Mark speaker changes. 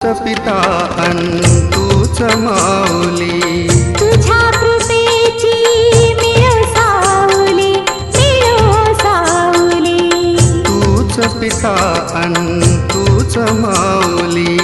Speaker 1: पिता अन तूच माऊली,
Speaker 2: तुझ्या कृपेची मिळो सावली, मिळो सावली.
Speaker 1: तूच पिता अन तूच माऊली.